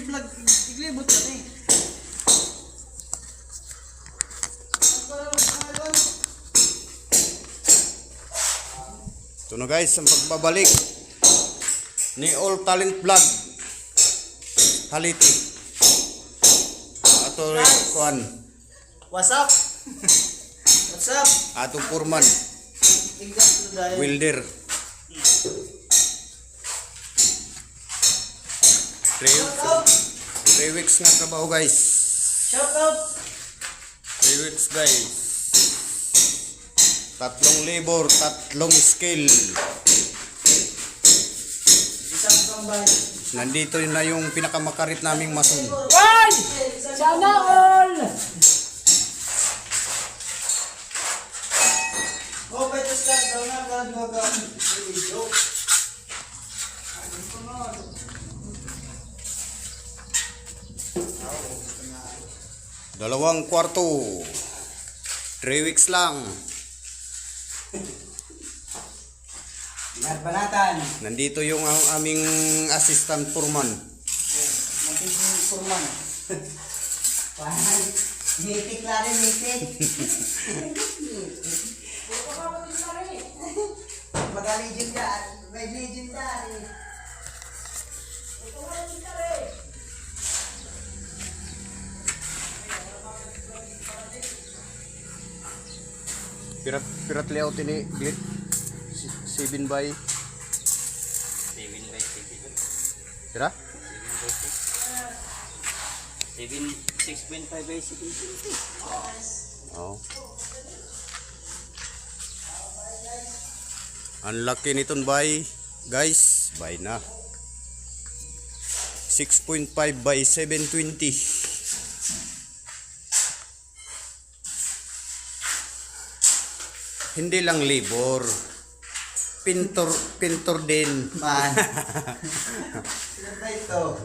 vlog, iglibot kami. Ito na guys, ang pagbabalik ni All Talent Vlog. Haliti. Ato kuan. What's up? What's up? Ato Purman. Wilder. 3 weeks nga trabaho guys. Shout out! 3 weeks guys. 3 labor, 3 skill. Isang kambay. Nandito na yung pinakamakarit naming mason. Ay! Sana all! Oh, pwede start daw na gagawin video. Dalawang kwarto. 3 weeks lang. Banatan. Nandito yung aming assistant foreman. Magiging kurman. Mitik na rin, mitik. Mag-legendary. May legendary. Pirat layout ini 7 by 7 by 7. Pira? 6.5 by 7. Oh. Ang laki niton by guys, by na. 6.5 by 720. Hindi lang labor. Pintor din. Man. Ano ba ito?